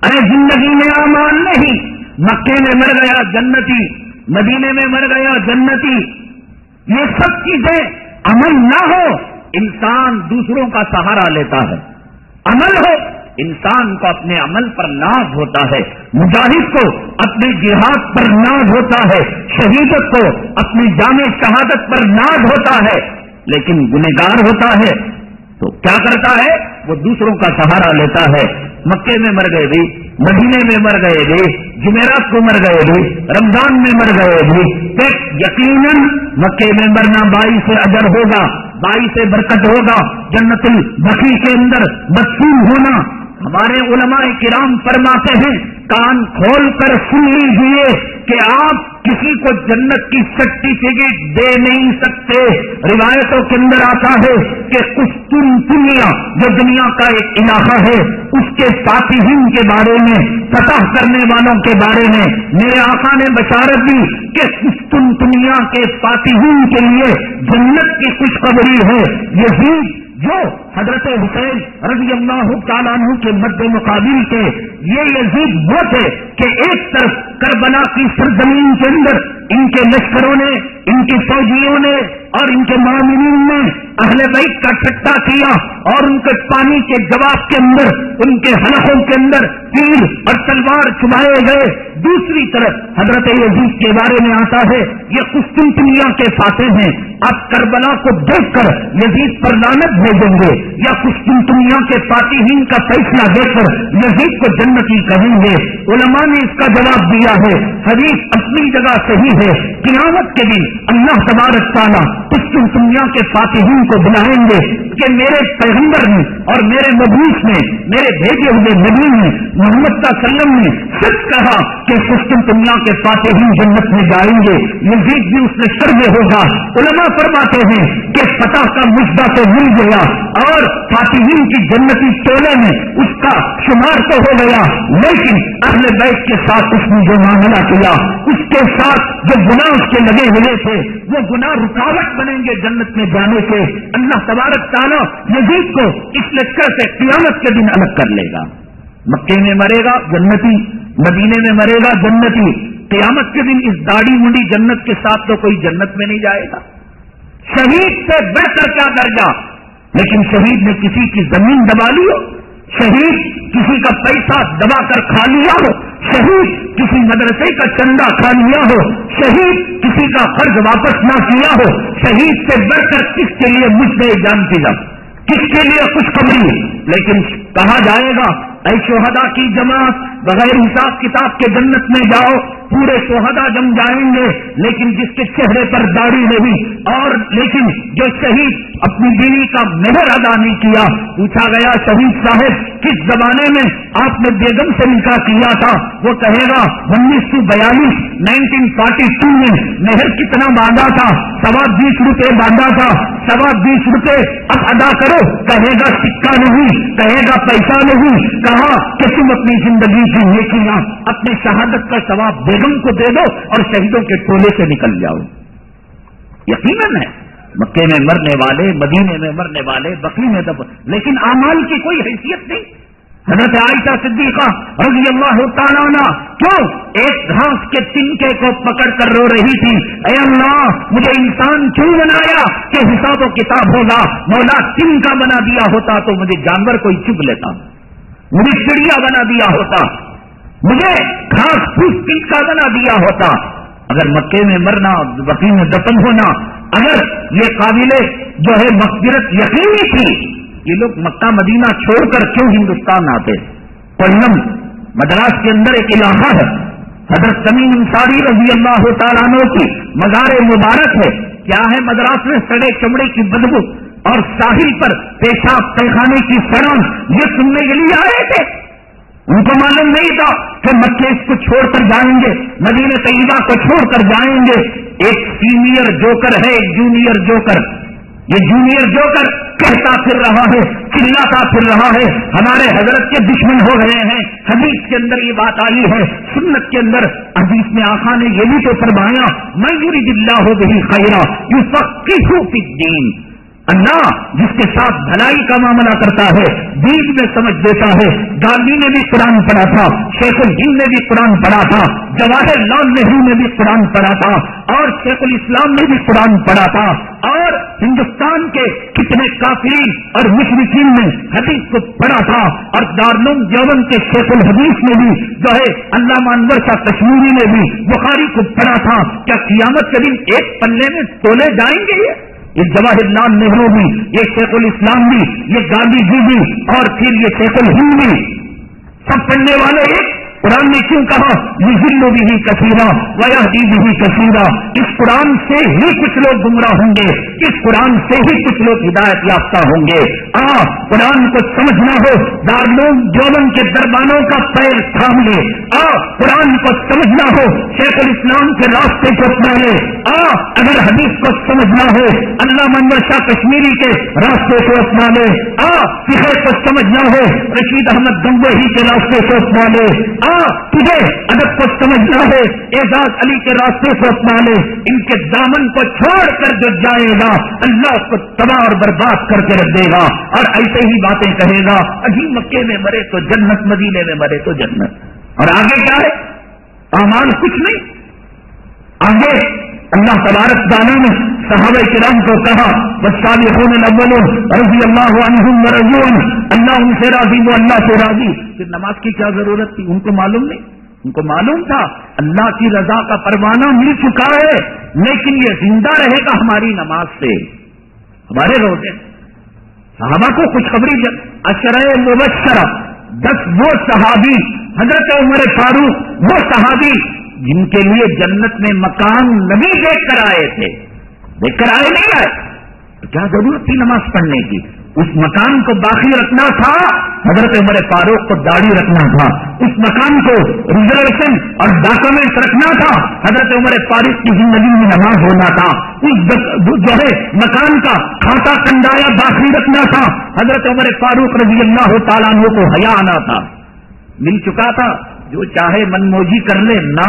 ارے زندگی میں امان نہیں، مکے میں مر گیا جنتی، مدینے میں مر گیا جنتی، یہ سب چیزیں عمل نہ ہو انسان دوسروں کا سہارا لیتا ہے، عمل ہو انسان کو اپنے عمل پر ناز ہوتا ہے، مجاہد کو اپنے جہاد پر ناز ہوتا ہے، شہید کو اپنی جام شہادت پر ناز ہوتا ہے، لیکن گنہگار ہوتا ہے تو کیا کرتا ہے؟ وہ دوسروں کا سہارا لیتا ہے۔ مکے میں مر گئے بھی، مدینے میں مر گئے بھی، جمعرات کو مر گئے بھی، رمضان میں مر گئے بھی، یقیناً مکے میں مرنا باعث اجر ہوگا، باعث برکت ہوگا، جنت البقیع کے اندر مدفون ہونا۔ ہمارے علماء کرام فرماتے ہیں کان کھول کر سن لیجیے کہ آپ کسی کو جنت کی سرٹیفکیٹ دے نہیں سکتے۔ روایتوں کے اندر آتا ہے کہ قسطنطنیہ جو دنیا کا ایک علاقہ ہے، اس کے فاتحین کے بارے میں، فتح کرنے والوں کے بارے میں میرے آقا نے بشارت دی کہ قسطنطنیہ کے فاتحین کے لیے جنت کی خوشخبری ہے۔ یزید جو حضرت حسین رضی اللہ تعالیٰ عنہ کے مد مقابل کے، یہ یزید وہ تھے کہ ایک طرف کربلا کی سرزمین کے اندر ان کے لشکروں نے، ان کے فوجیوں نے اور ان کے مومنین نے اہل بیت کا ٹھٹا کیا اور ان کے پانی کے جواب کے اندر ان کے حلقوں کے اندر تیر اور تلوار چھپائے گئے۔ دوسری طرف حضرت یزید کے بارے میں آتا ہے یہ قسطنطنیہ کے فاتح ہیں، اب کربلا کو دیکھ کر یزید پر لعنت بھیجیں گے یا قسطنطنیہ کے فاتحین کا فیصلہ دیکھ کر یزید کو جنتی کہیں گے؟ علماء نے اس کا جواب دیا ہے، حدیث اپنی جگہ صحیح ہے، قیامت کے دن اللہ تبارک تعالیٰ قسطنطنیہ کے فاتحین کو بلائیں گے کہ میرے پیغمبر نے اور میرے مبعوث نے، میرے بھیجے ہوئے نبی نے، محمد صلی اللہ علیہ وسلم نے سچ کہا کہ قسطنطنیہ کے فاتحین جنت میں جائیں گے، یزید بھی اس لشکر میں ہوگا۔ علماء فرماتے ہیں کہ فتح کا مجدہ تو مل گیا اور فاتحین کی جنتی ٹولے میں اس کا شمار تو ہو گیا، لیکن اہل بیت کے ساتھ اس نے جو معاملہ کیا، اس کے ساتھ جو گناہ اس کے لگے ہوئے تھے، وہ گناہ رکاوٹ بنیں گے جنت میں جانے کے۔ اللہ تبارک تعالیٰ یزید کو اس لشکر سے قیامت کے دن الگ کر لے گا۔ مکے میں مرے گا جنتی، مدینے میں مرے گا جنتی، قیامت کے دن اس داڑھی منڈی جنت کے ساتھ تو کوئی جنت میں نہیں جائے گا۔ شہید سے بڑھ کر کیا درجہ؟ لیکن شہید نے کسی کی زمین دبا لی ہو، شہید کسی کا پیسہ دبا کر کھا لیا ہو، شہید کسی مدرسے کا چندہ کھا لیا ہو، شہید کسی کا قرض واپس نہ کیا ہو، شہید سے بڑھ کر کس کے لیے مجھ جان کی جا، کس کے لیے خوشخبری؟ لیکن کہا جائے گا اے شہداء کی جماعت، بغیر حساب کتاب کے جنت میں جاؤ، پورے شہداء جم جائیں گے، لیکن جس کے چہرے پر داڑھی نہیں اور لیکن جو شہید اپنی بیوی کا مہر ادا نہیں کیا، پوچھا گیا شہید صاحب کس زمانے میں آپ نے بیگم سے نکاح کیا تھا؟ وہ کہے گا 1942 1942 میں مہر کتنا باندھا تھا؟ 20 روپے باندھا تھا، 20 روپے اب ادا کرو، کہے گا سکہ نہیں، کہے گا پیسہ نہیں، کہا کہ تم اپنی زندگی کی نیکیاں، اپنے شہادت کا ثواب بیگم کو دے دو اور شہیدوں کے ٹولے سے نکل جاؤ۔ یقیناً ہے مکے میں مرنے والے، مدینے میں مرنے والے، بقیع میں لیکن اعمال کی کوئی حیثیت نہیں۔ حضرت عائشہ صدیقہ رضی اللہ تعالیٰ عنہ کیوں ایک گھاس کے تنکے کو پکڑ کر رو رہی تھی، اے اللہ مجھے انسان کیوں بنایا کہ حساب و کتاب ہوگا؟ مولا تنکا بنا دیا ہوتا تو مجھے جانور کوئی چگ لیتا، مجھے چڑیا بنا دیا ہوتا، مجھے گھاس پھوس تنکا بنا دیا ہوتا۔ اگر مکے میں مرنا، بقیع میں دفن ہونا، اگر یہ قابل جو ہے مغفرت یقینی تھی، یہ لوگ مکہ مدینہ چھوڑ کر کیوں ہندوستان آتے؟ پلم مدراس کے اندر ایک علاقہ ہے، حضرت تمیم انصاری رضی اللہ تعالیٰ عنہ کی مزار مبارک ہے۔ کیا ہے مدراس میں؟ سڑے چمڑے کی بدبو اور ساحل پر پیشاب پیخانے کی سڑان، یہ سننے کے لیے آئے تھے۔ ان کو معلوم نہیں تھا کہ مکے اس کو چھوڑ کر جائیں گے، مدینہ طیبہ کو چھوڑ کر جائیں گے۔ ایک سینئر جوکر ہے، ایک جونیئر جوکر۔ یہ جونیئر جوکر کہتا پھر رہا ہے، چلاتا پھر رہا ہے، ہمارے حضرت کے دشمن ہو گئے ہیں۔ حدیث کے اندر یہ بات آئی ہے، سنت کے اندر حدیث میں آقا نے یہ بھی تو فرمایا، من یرید اللہ بہ خیرا یفقہہ فی الدین۔ اللہ جس کے ساتھ بھلائی کا معاملہ کرتا ہے، دین میں سمجھ دیتا ہے۔ گاندھی نے بھی قرآن پڑھا تھا، شیخ الہند نے بھی قرآن پڑھا تھا، جواہر لال نہرو نے بھی قرآن پڑھا تھا، اور شیخ الاسلام نے بھی قرآن پڑھا تھا، اور ہندوستان کے کتنے کافرین اور مشرکین نے حدیث کو پڑھا تھا، اور دارالعلوم دیوبند کے شیخ الحدیث نے بھی جو ہے علامہ انور شاہ کشمیری نے بھی بخاری کو پڑھا تھا۔ کیا قیامت کے دن ایک پلے میں تولے جائیں گے؟ یہ جواہر لال نہرو بھی، یہ شیخ الاسلام بھی، یہ گاندھی جی بھی، اور پھر یہ شیخ الہند بھی، سب پڑھنے والے ایک قرآن نے کیوں کہا یضل بہ کثیرا ویہدی بہ کثیرا؟ اس قرآن سے ہی کچھ لوگ گمراہ ہوں گے، اس قرآن سے ہی کچھ لوگ ہدایت یافتہ ہوں گے۔ قرآن کو سمجھنا ہو، دارالعلوم دیوبند کے دربانوں کا پیر تھام لے۔ قرآن کو سمجھنا ہو، شیخ الاسلام کے راستے کو اپنا لے۔ اگر حدیث کو سمجھنا ہو، علامہ انور شاہ کشمیری کے راستے کو اپنا لے۔ فقہ کو سمجھنا ہو، رشید احمد گنگوہی کے راستے کو اپنا لے۔ تجھے ادب کو سمجھنا ہے، اعجاز علی کے راستے کو اپنا لے۔ ان کے دامن کو چھوڑ کر جو جائے گا، اللہ اس کو تباہ اور برباد کر کے رکھ دے گا، اور ایسے ہی باتیں کہے گا، ابھی مکے میں مرے تو جنت، مدینے میں مرے تو جنت۔ اور آگے کیا ہے؟ اعمال کچھ نہیں۔ آگے اللہ تبارک تعالیٰ نے صحابہ کرام کو کہا والسابقون الاولون رضی اللہ عنہم ورضوا عنہ، اللہ ان سے راضی، وہ اللہ سے راضی۔ پھر نماز کی کیا ضرورت تھی؟ ان کو معلوم نہیں، ان کو معلوم تھا اللہ کی رضا کا پروانہ مل چکا ہے، لیکن یہ زندہ رہے گا ہماری نماز سے، ہمارے روزے۔ صحابہ کو خوشخبری عشرہ مبشرہ، 10 وہ صحابی، حضرت عمر فاروق وہ صحابی جن کے لیے جنت میں مکان نبی دیکھ کر آئے تھے، دیکھ کر آئے نہیں آئے، تو کیا ضرورت تھی نماز پڑھنے کی؟ اس مکان کو باقی رکھنا تھا، حضرت عمر فاروق کو داڑھی رکھنا تھا، اس مکان کو ریزرویشن اور ڈاکومنٹ رکھنا تھا، حضرت عمر فاروق کی زندگی میں نماز ہونا تھا، اس جو ہے مکان کا کھاتا کنڈایا باقی رکھنا تھا، حضرت عمر فاروق رضی اللہ تعالیٰ عنہ کو حیا آنا تھا۔ مل چکا تھا، جو چاہے منموجی کر لے، نہ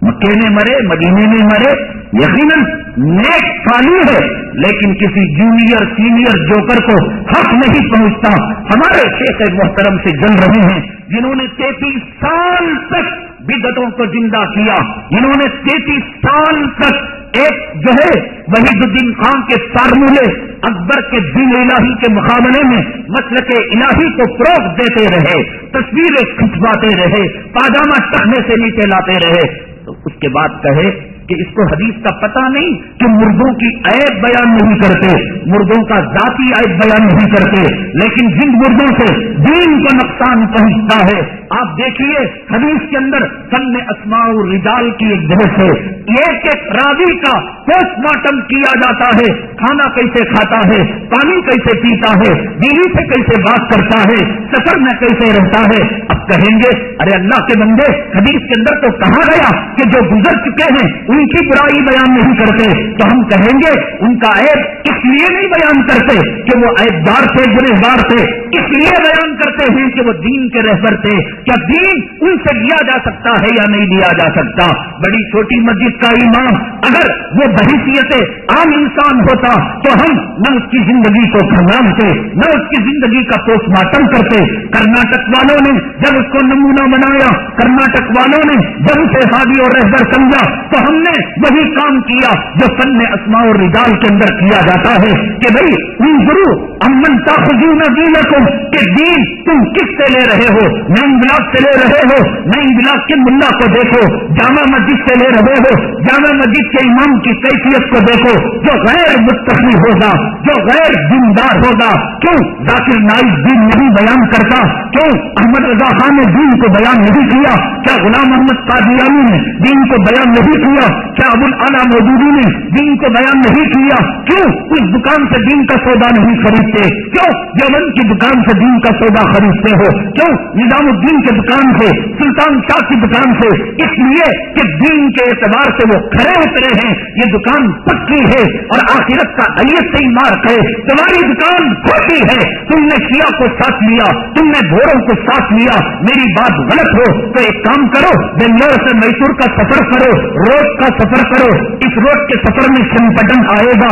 مکے میں مرے مدینے میں مرے، یقیناً نیک خالی ہے، لیکن کسی جونیئر سینئر جوکر کو حق نہیں پہنچتا۔ ہمارے شیخ محترم سے جل رہے ہیں جنہوں نے 33 سال تک بدعتوں کو زندہ کیا، جنہوں نے 33 سال تک ایک جو ہے وحید الدین خان کے فارمولے اکبر کے دین الہی کے مقابلے میں مسلک الہی کو فروغ دیتے رہے، تصویریں کھنچواتے رہے، پاجامہ ٹکنے سے نیچے لاتے رہے، تو اس کے بعد کہے کہ اس کو حدیث کا پتہ نہیں کہ مردوں کی عیب بیان نہیں کرتے، مردوں کا ذاتی عیب بیان نہیں کرتے، لیکن جن مردوں سے دین کو نقصان پہنچتا ہے۔ آپ دیکھیے حدیث کے اندر فن اسماء الرجال کی ایک بحث ہے، ایک ایک راوی کا پوسٹ مارٹم کیا جاتا ہے، کھانا کیسے کھاتا ہے، پانی کیسے پیتا ہے، بیوی سے کیسے بات کرتا ہے، سفر میں کیسے رہتا ہے۔ اب کہیں گے ارے اللہ کے بندے، حدیث کے اندر تو کہا گیا کہ جو گزر چکے ہیں ان کی برائی بیان نہیں کرتے، تو ہم کہیں گے ان کا عیب اس لیے نہیں بیان کرتے کہ وہ عیبدار تھے، گنہگار تھے، اس لیے بیان کرتے ہیں کہ وہ دین کے رہبر تھے۔ کیا دین ان سے لیا جا سکتا ہے یا نہیں لیا جا سکتا؟ بڑی چھوٹی مسجد کا امام اگر وہ بحیثیت عام انسان ہوتا تو ہم نہ اس کی زندگی کو کھنگالتے، نہ اس کی زندگی کا پوسٹ مارٹم کرتے۔ کرناٹک والوں نے جب اس کو نمونہ بنایا، کرناٹک والوں نے جب اسے ہادی اور رہبر سمجھا، تو ہم نے وہی کام کیا جو فن اسماء الرجال کے اندر کیا جاتا ہے کہ بھئی انظروا امن تاخذون دینکم، کہ دین تم کس سے لے رہے ہو؟ نئی بلاک سے لے رہے ہو، نئی بلاک کے ملا کو دیکھو، جامع مسجد سے لے رہے ہو، جامع مسجد کے امام کی کیفیت کو دیکھو، جو غیر متقی ہوگا، جو غیر دیندار ہوگا۔ کیوں ذاکر نائک دین نہیں بیان کرتا؟ کیوں احمد رضا خان نے دین کو بیان نہیں کیا؟ کیا غلام محمد قادیانی نے دین کو بیان نہیں کیا؟ کیا ابو الاعلی مودودی نے دین کو بیان نہیں کیا؟ کیوں اس دکان سے دین کا سودا نہیں خریدتے؟ کیوں دیوبند کی دکان سے دین کا سودا خریدتے ہو؟ کیوں نظام الدین کی دکان سے، سلطان شاہ کی دکان سے؟ اس لیے کہ دین کے اعتبار سے وہ کھڑے اترے ہیں، یہ دکان پکی ہے اور آخرت کا الیت سے مارک ہے۔ تمہاری دکان کھوٹی ہے، تم نے شیعہ کو ساتھ لیا، تم نے گھوڑوں کو ساتھ لیا، میری بات غلط ہو تو ایک کام کرو، بنگلور سے میسور کا سفر کرو، روڈ کا سفر کرو، اس روڈ کے سفر میں سنپٹن آئے گا،